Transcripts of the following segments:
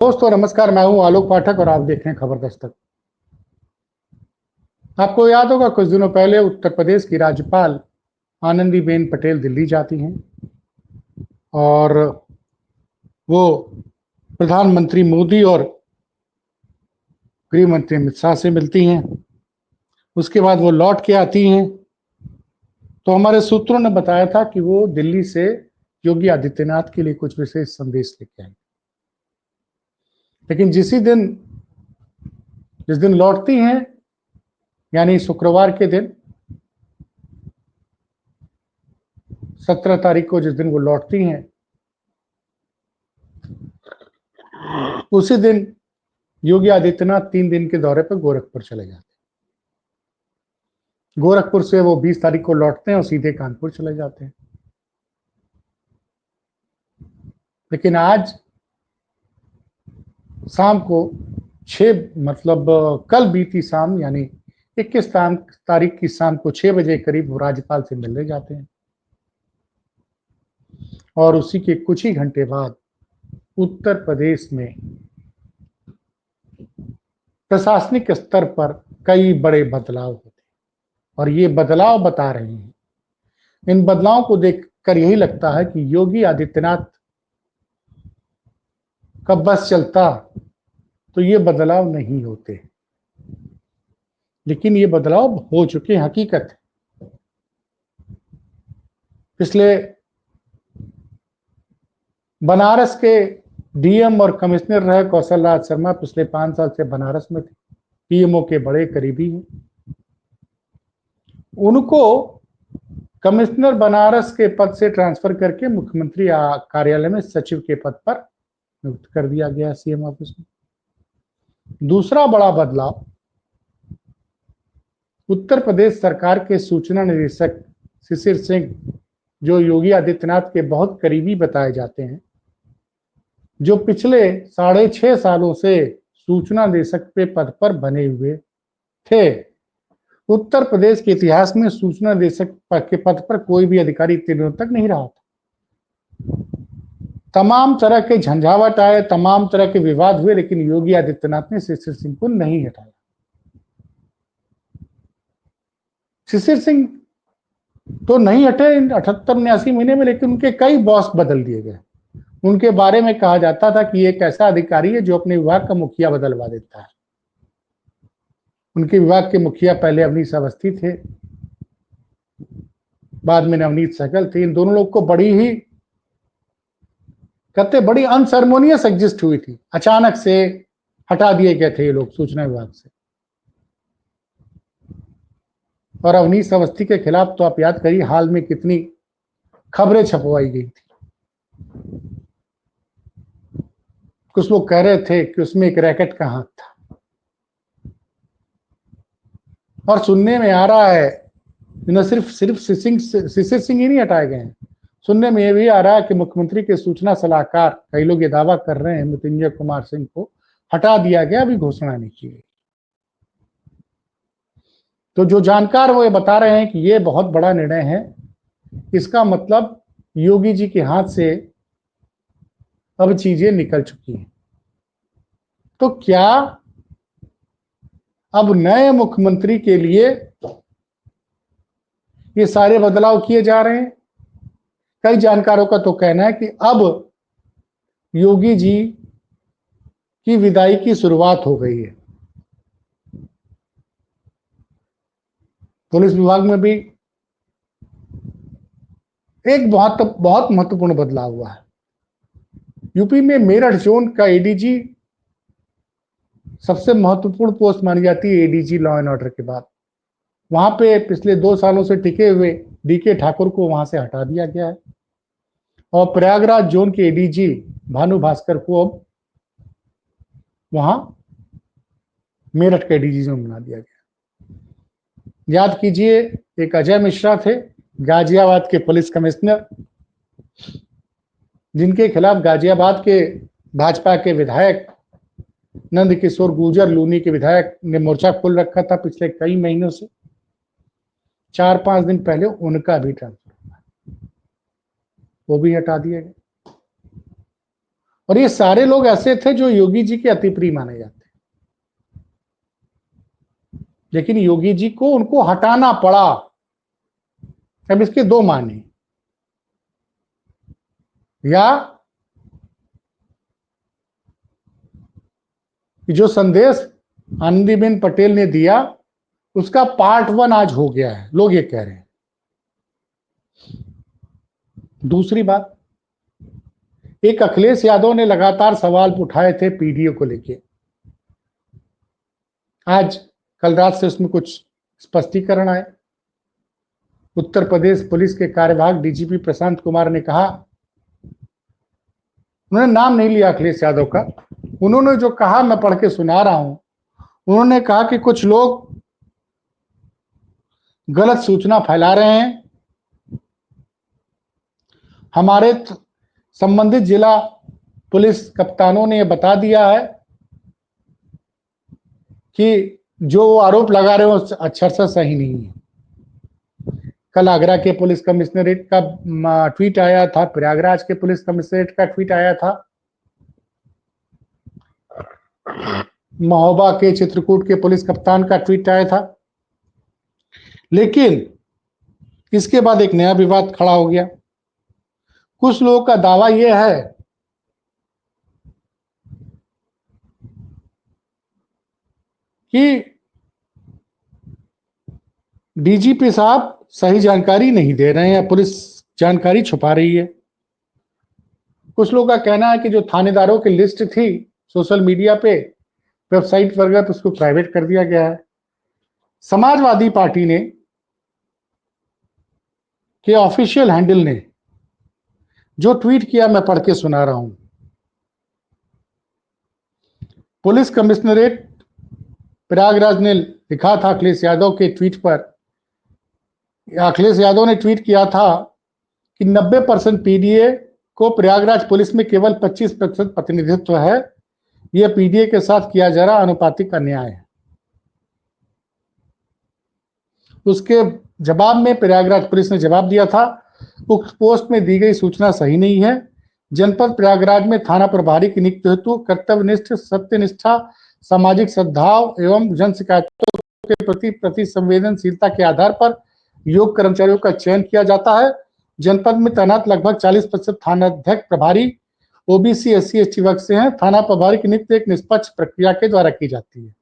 दोस्तों नमस्कार, मैं हूं आलोक पाठक और आप देख रहे हैं खबर दस्तक। आपको याद होगा कुछ दिनों पहले उत्तर प्रदेश की राज्यपाल आनंदीबेन पटेल दिल्ली जाती हैं और वो प्रधानमंत्री मोदी और गृह मंत्री अमित शाह से मिलती हैं। उसके बाद वो लौट के आती हैं तो हमारे सूत्रों ने बताया था कि वो दिल्ली से योगी आदित्यनाथ के लिए कुछ विशेष संदेश लेके आई। लेकिन जिस दिन लौटती हैं यानी शुक्रवार के दिन 17 तारीख को जिस दिन वो लौटती हैं उसी दिन योगी आदित्यनाथ 3 दिन के दौरे पर गोरखपुर चले जाते हैं। गोरखपुर से वो 20 तारीख को लौटते हैं और सीधे कानपुर चले जाते हैं। लेकिन आज शाम को कल बीती शाम यानी 21 तारीख की शाम को 6 बजे करीब वो राज्यपाल से मिलने जाते हैं और उसी के कुछ ही घंटे बाद उत्तर प्रदेश में प्रशासनिक स्तर पर कई बड़े बदलाव होते हैं और ये बदलाव बता रहे हैं। इन बदलावों को देखकर यही लगता है कि योगी आदित्यनाथ का बस चलता तो ये बदलाव नहीं होते, लेकिन ये बदलाव हो चुके हकीकत है। पिछले बनारस के डीएम और कमिश्नर रहे कौशल राज शर्मा पिछले 5 साल से बनारस में थे, पीएमओ के बड़े करीबी हैं। उनको कमिश्नर बनारस के पद से ट्रांसफर करके मुख्यमंत्री कार्यालय में सचिव के पद पर नियुक्त कर दिया गया सीएम ऑफिस में। दूसरा बड़ा बदलाव, उत्तर प्रदेश सरकार के सूचना निदेशक शिशिर सिंह, जो योगी आदित्यनाथ के बहुत करीबी बताए जाते हैं, जो पिछले 6.5 सालों से सूचना निदेशक के पद पर बने हुए थे। उत्तर प्रदेश के इतिहास में सूचना निदेशक के पद पर कोई भी अधिकारी इतने दिनों तक नहीं रहा था। तमाम तरह के झंझावट आए, तमाम तरह के विवाद हुए, लेकिन योगी आदित्यनाथ ने शिशिर सिंह को नहीं हटाया। शिशिर सिंह तो नहीं हटे 78-79 महीने में, लेकिन उनके कई बॉस बदल दिए गए। उनके बारे में कहा जाता था कि एक ऐसा अधिकारी है जो अपने विभाग का मुखिया बदलवा देता है। उनके विभाग के मुखिया पहले अवनीश अवस्थी थे, बाद में नवनीत सहगल थे। इन दोनों लोग को बड़ी अनसेरेमोनियस एग्जिस्ट हुई थी। अचानक से हटा दिए गए थे ये लोग सूचना विभाग से। और अवनीश अवस्थी के खिलाफ तो आप याद करिए हाल में कितनी खबरें छपवाई गई थी। कुछ लोग कह रहे थे कि उसमें एक रैकेट का हाथ था, और सुनने में आ रहा है न सिर्फ शिशिर सिंह ही नहीं हटाए गए हैं, सुनने में यह भी आ रहा है कि मुख्यमंत्री के सूचना सलाहकार, कई लोग ये दावा कर रहे हैं, मृत्युंजय कुमार सिंह को हटा दिया गया, अभी घोषणा नहीं की गई। तो जो जानकार वो ये बता रहे हैं कि ये बहुत बड़ा निर्णय है। इसका मतलब योगी जी के हाथ से अब चीजें निकल चुकी हैं। तो क्या अब नए मुख्यमंत्री के लिए ये सारे बदलाव किए जा रहे हैं? कई जानकारों का तो कहना है कि अब योगी जी की विदाई की शुरुआत हो गई है। पुलिस विभाग में भी एक बहुत महत्वपूर्ण बदलाव हुआ है। यूपी में मेरठ जोन का एडीजी सबसे महत्वपूर्ण पोस्ट मानी जाती है, एडीजी लॉ एंड ऑर्डर के बाद। वहां पे पिछले 2 सालों से टिके हुए डीके ठाकुर को वहां से हटा दिया गया है और प्रयागराज जोन के एडीजी भानु भास्कर को अब वहां मेरठ के एडीजी जोन बना दिया गया। याद कीजिए, एक अजय मिश्रा थे, गाजियाबाद के पुलिस कमिश्नर, जिनके खिलाफ गाजियाबाद के भाजपा के विधायक नंद किशोर गुर्जर, लूनी के विधायक ने मोर्चा खोल रखा था पिछले कई महीनों से। 4-5 दिन पहले उनका भी ट्रांसफर हुआ, वो भी हटा दिया गया। और ये सारे लोग ऐसे थे जो योगी जी के अति प्रिय माने जाते, लेकिन योगी जी को उनको हटाना पड़ा। अब इसके दो माने, या जो संदेश आनंदीबेन पटेल ने दिया उसका पार्ट 1 आज हो गया है, लोग ये कह रहे हैं। दूसरी बात, एक अखिलेश यादव ने लगातार सवाल उठाए थे पीडीओ को लेके, आज कल रात से उसमें कुछ स्पष्टीकरण आए। उत्तर प्रदेश पुलिस के कार्यवाहक डीजीपी प्रशांत कुमार ने कहा, उन्होंने नाम नहीं लिया अखिलेश यादव का, उन्होंने जो कहा मैं पढ़ के सुना रहा हूं। उन्होंने कहा कि कुछ लोग गलत सूचना फैला रहे हैं, हमारे संबंधित जिला पुलिस कप्तानों ने बता दिया है कि जो आरोप लगा रहे हो अक्षरशः सही नहीं है। कल आगरा के पुलिस कमिश्नरेट का ट्वीट आया था, प्रयागराज के पुलिस कमिश्नरेट का ट्वीट आया था, महोबा के चित्रकूट के पुलिस कप्तान का ट्वीट आया था। लेकिन इसके बाद एक नया विवाद खड़ा हो गया। कुछ लोगों का दावा यह है कि डीजीपी साहब सही जानकारी नहीं दे रहे हैं, पुलिस जानकारी छुपा रही है। कुछ लोगों का कहना है कि जो थानेदारों की लिस्ट थी सोशल मीडिया पे, वेबसाइट पर गए तो उसको प्राइवेट कर दिया गया है। समाजवादी पार्टी ने के ऑफिशियल हैंडल ने जो ट्वीट किया मैं पढ़ के सुना रहा हूं। पुलिस कमिश्नरेट प्रयागराज ने लिखा था अखिलेश यादव के ट्वीट पर, अखिलेश यादव ने ट्वीट किया था कि 90% पीडीए को प्रयागराज पुलिस में केवल 25% प्रतिनिधित्व है, यह पीडीए के साथ किया जा रहा अनुपातिक अन्याय है। उसके जवाब में प्रयागराज पुलिस ने जवाब दिया था, उक्त पोस्ट में दी गई सूचना सही नहीं है। जनपद प्रयागराज में थाना प्रभारी की नियुक्ति हेतु कर्तव्यनिष्ठ, सत्यनिष्ठा, सामाजिक सद्भाव एवं जन शिकायतों के प्रति संवेदनशीलता के आधार पर योग्य कर्मचारियों का चयन किया जाता है। जनपद में तैनात लगभग 40% थानाध्यक्ष प्रभारी ओबीसी SC/ST वर्ग से हैं। थाना प्रभारी की नियुक्ति एक निष्पक्ष प्रक्रिया के द्वारा की जाती है।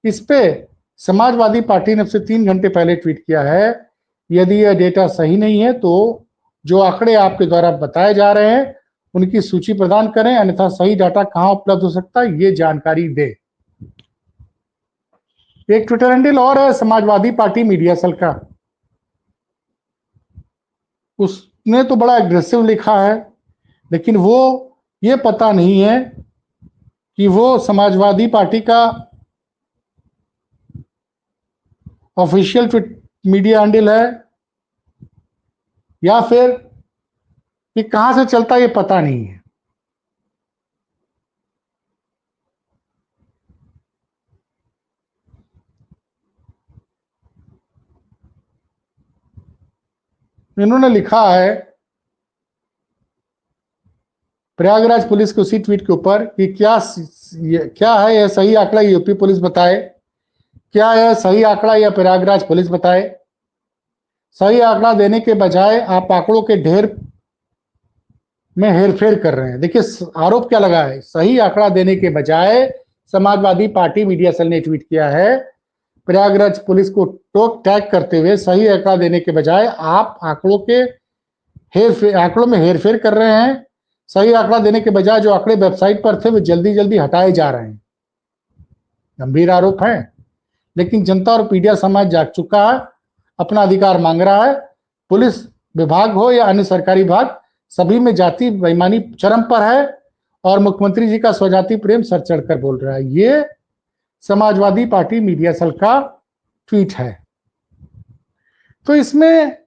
इस पे समाजवादी पार्टी ने से 3 घंटे पहले ट्वीट किया है, यदि यह डेटा सही नहीं है तो जो आंकड़े आपके द्वारा बताए जा रहे हैं उनकी सूची प्रदान करें, अन्यथा सही डाटा कहां उपलब्ध हो सकता है ये जानकारी दे। एक ट्विटर हैंडल और है समाजवादी पार्टी मीडिया सेल का, उसने तो बड़ा एग्रेसिव लिखा है, लेकिन वो ये पता नहीं है कि वो समाजवादी पार्टी का ऑफिशियल मीडिया हैंडल है या फिर कि कहां से चलता है ये पता नहीं है। इन्होंने लिखा है प्रयागराज पुलिस के उसी ट्वीट के ऊपर कि क्या है यह सही आंकड़ा, यूपी पुलिस बताए, क्या यह सही आंकड़ा या प्रयागराज पुलिस बताए। सही आंकड़ा देने के बजाय आप आंकड़ों के ढेर में हेरफेर कर रहे हैं। देखिए आरोप क्या लगा है, सही आंकड़ा देने के बजाय समाजवादी पार्टी मीडिया सेल ने ट्वीट किया है, प्रयागराज पुलिस को टैग करते हुए सही आंकड़ा देने के बजाय आप आंकड़ों में हेरफेर कर रहे हैं। सही आंकड़ा देने के बजाय जो आंकड़े वेबसाइट पर थे वे जल्दी जल्दी हटाए जा रहे हैं। गंभीर आरोप है, लेकिन जनता और मीडिया समाज जाग चुका है, अपना अधिकार मांग रहा है। पुलिस विभाग हो या अन्य सरकारी विभाग, सभी में जाति बेईमानी चरम पर है और मुख्यमंत्री जी का स्वजाति प्रेम सर चढ़कर बोल रहा है। ये समाजवादी पार्टी मीडिया सेल का ट्वीट है। तो इसमें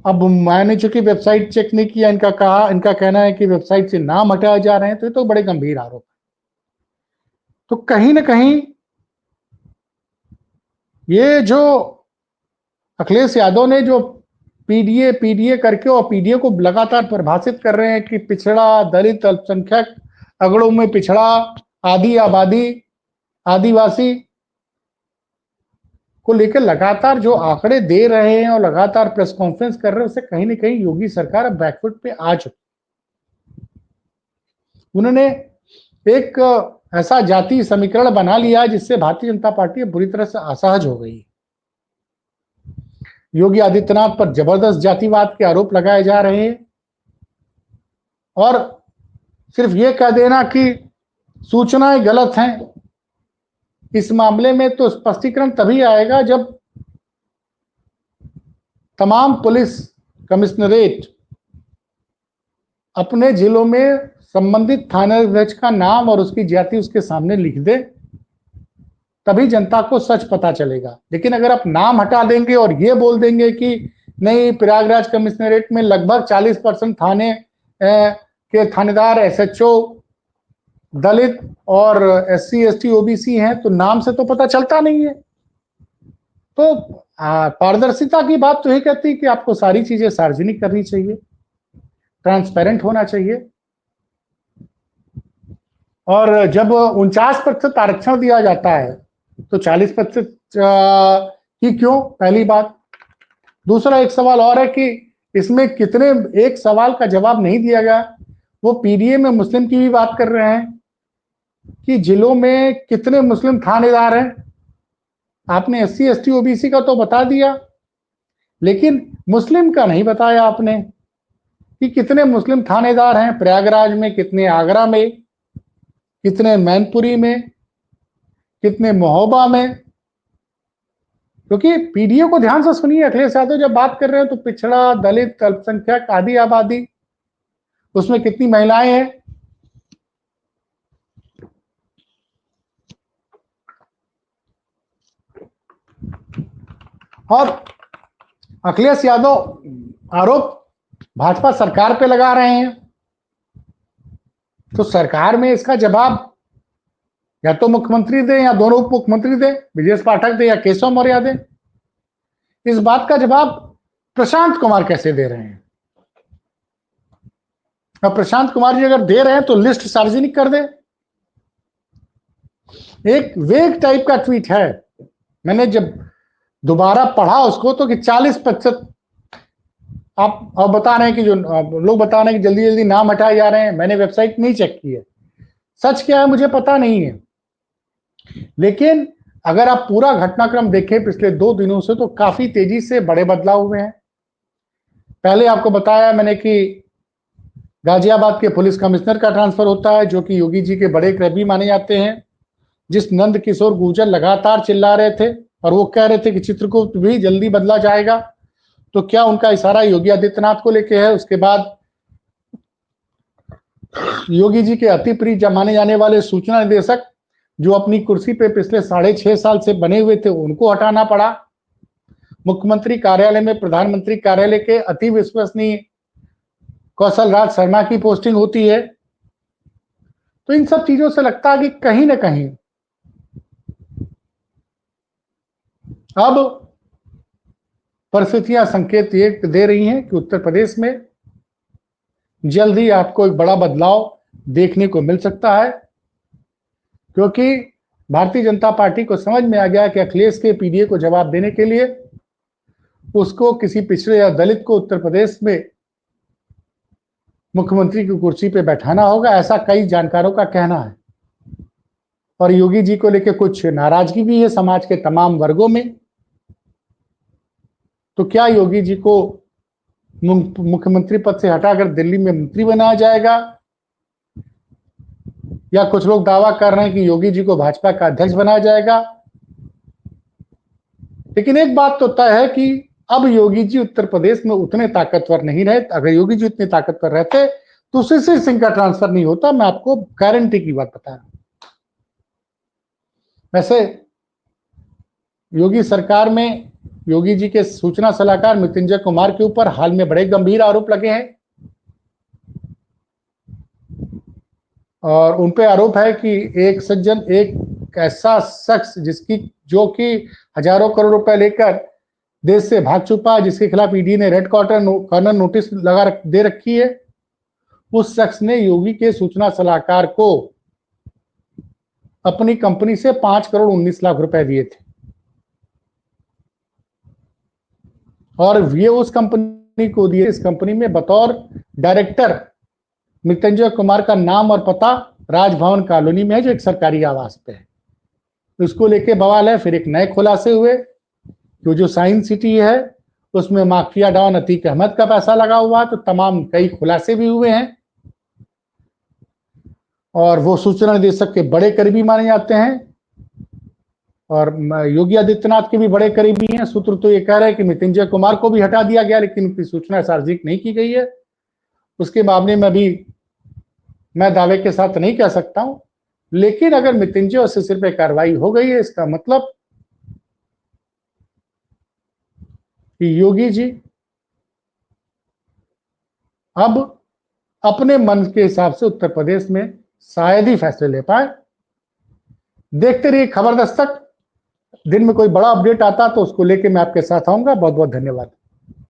अब मैंने चूंकि वेबसाइट चेक नहीं किया, इनका कहना है कि वेबसाइट से नाम हटाए जा रहे हैं, तो ये तो बड़े गंभीर आरोप है। तो कहीं ना कहीं ये जो अखिलेश यादव ने जो पीडीए पीडीए करके और पीडीए को लगातार परिभाषित कर रहे हैं कि पिछड़ा, दलित, अल्पसंख्यक, अगड़ों में पिछड़ा, आदि आबादी, आदिवासी को लेकर लगातार जो आंकड़े दे रहे हैं और लगातार प्रेस कॉन्फ्रेंस कर रहे हैं, उससे कहीं ना कहीं योगी सरकार अब बैकफुट पे आ चुकी। उन्होंने एक ऐसा जाति समीकरण बना लिया जिससे भारतीय जनता पार्टी बुरी तरह से असहज हो गई। योगी आदित्यनाथ पर जबरदस्त जातिवाद के आरोप लगाए जा रहे हैं और सिर्फ ये कह देना कि सूचनाएं गलत हैं, इस मामले में तो स्पष्टीकरण तभी आएगा जब तमाम पुलिस कमिश्नरेट अपने जिलों में संबंधित थानाध्यक्ष का नाम और उसकी जाति उसके सामने लिख दे, तभी जनता को सच पता चलेगा। लेकिन अगर आप नाम हटा देंगे और ये बोल देंगे कि नहीं, प्रयागराज कमिश्नरेट में लगभग 40% थाने के थानेदार एसएचओ दलित और एससी एसटी ओबीसी हैं, तो नाम से तो पता चलता नहीं है। तो पारदर्शिता की बात तो ये कहती है कि आपको सारी चीजें सार्वजनिक करनी चाहिए, ट्रांसपेरेंट होना चाहिए। और जब 49% आरक्षण दिया जाता है तो 40% की क्यों, पहली बात। दूसरा एक सवाल और है कि इसमें कितने, एक सवाल का जवाब नहीं दिया गया, वो पीडीए में मुस्लिम की भी बात कर रहे हैं कि जिलों में कितने मुस्लिम थानेदार हैं। आपने एससी एसटी ओबीसी का तो बता दिया, लेकिन मुस्लिम का नहीं बताया आपने कि कितने मुस्लिम थानेदार हैं प्रयागराज में, कितने आगरा में, कितने मैनपुरी में, कितने महोबा में। क्योंकि पीडीए को ध्यान से सुनिए, अखिलेश यादव जब बात कर रहे हैं तो पिछड़ा, दलित, अल्पसंख्यक, आदि आबादी, उसमें कितनी महिलाएं हैं। और अखिलेश यादव आरोप भाजपा सरकार पे लगा रहे हैं, तो सरकार में इसका जवाब या तो मुख्यमंत्री दे या दोनों उप मुख्यमंत्री दे, ब्रजेश पाठक दे या केशव मौर्य दे। इस बात का जवाब प्रशांत कुमार कैसे दे रहे हैं? अब प्रशांत कुमार जी अगर दे रहे हैं तो लिस्ट सार्वजनिक कर दे। एक वेग टाइप का ट्वीट है, मैंने जब दोबारा पढ़ा उसको तो कि 40% आप अब बता रहे हैं कि जो लोग बता रहे हैं कि जल्दी जल्दी नाम हटाए जा रहे हैं। मैंने वेबसाइट नहीं चेक की है, सच क्या है मुझे पता नहीं है, लेकिन अगर आप पूरा घटनाक्रम देखें पिछले 2 दिनों से तो काफी तेजी से बड़े बदलाव हुए हैं। पहले आपको बताया मैंने कि गाजियाबाद के पुलिस कमिश्नर का ट्रांसफर होता है, जो कि योगी जी के बड़े करीबी माने जाते हैं, जिस नंद किशोर गुर्जर लगातार चिल्ला रहे थे और वो कह रहे थे कि चित्रकूट भी जल्दी बदला जाएगा। तो क्या उनका इशारा योगी आदित्यनाथ को लेके है? उसके बाद योगी जी के अति प्रिय माने जाने वाले सूचना निदेशक जो अपनी कुर्सी पे पिछले 6.5 साल से बने हुए थे, उनको हटाना पड़ा। मुख्यमंत्री कार्यालय में प्रधानमंत्री कार्यालय के अति विश्वसनीय कौशल राज शर्मा की पोस्टिंग होती है। तो इन सब चीजों से लगता है कि कहीं ना कहीं अब परिस्थितियां संकेत ये दे रही हैं कि उत्तर प्रदेश में जल्द ही आपको एक बड़ा बदलाव देखने को मिल सकता है, क्योंकि भारतीय जनता पार्टी को समझ में आ गया कि अखिलेश के पीडीए को जवाब देने के लिए उसको किसी पिछड़े या दलित को उत्तर प्रदेश में मुख्यमंत्री की कुर्सी पे बैठाना होगा, ऐसा कई जानकारों का कहना है। और योगी जी को लेकर कुछ नाराजगी भी है समाज के तमाम वर्गों में। तो क्या योगी जी को मुख्यमंत्री पद से हटाकर दिल्ली में मंत्री बनाया जाएगा, या कुछ लोग दावा कर रहे हैं कि योगी जी को भाजपा का अध्यक्ष बनाया जाएगा? लेकिन एक बात तो तय है कि अब योगी जी उत्तर प्रदेश में उतने ताकतवर नहीं रहे। अगर योगी जी उतने ताकतवर रहते तो शिशिर सिंह का ट्रांसफर नहीं होता, मैं आपको गारंटी की बात बता रहा हूं। वैसे योगी सरकार में योगी जी के सूचना सलाहकार मृत्युंजय कुमार के ऊपर हाल में बड़े गंभीर आरोप लगे हैं और उन पे आरोप है कि एक सज्जन, एक ऐसा शख्स जो कि हजारों करोड़ रुपए लेकर देश से भाग चुका है, जिसके खिलाफ ईडी ने रेड कॉर्नर नोटिस दे रखी है, उस शख्स ने योगी के सूचना सलाहकार को अपनी कंपनी से 5 करोड़ 19 लाख रुपए दिए थे और ये उस कंपनी को दिए। इस कंपनी में बतौर डायरेक्टर मृत्युंजय कुमार का नाम और पता राजभवन कॉलोनी में है, जो एक सरकारी आवास पे है। उसको लेके बवाल है। फिर एक नए खुलासे हुए कि जो साइंस सिटी है उसमें माफिया डॉन अतीक अहमद का पैसा लगा हुआ है। तो तमाम कई खुलासे भी हुए हैं और वो सूचना निदेशक के बड़े करीबी माने जाते हैं और योगी आदित्यनाथ के भी बड़े करीबी हैं। सूत्र तो ये कह रहे हैं कि मृत्युंजय कुमार को भी हटा दिया गया, लेकिन उनकी सूचना सार्वजनिक नहीं की गई है। उसके मामले में भी मैं दावे के साथ नहीं कह सकता हूं, लेकिन अगर मृत्युंजय और शिशिर पे कार्रवाई हो गई है, इसका मतलब कि योगी जी अब अपने मन के हिसाब से उत्तर प्रदेश में शायद ही फैसले ले पाए। देखते रहिए खबर दस्तक। दिन में कोई बड़ा अपडेट आता तो उसको लेके मैं आपके साथ आऊंगा। बहुत बहुत धन्यवाद।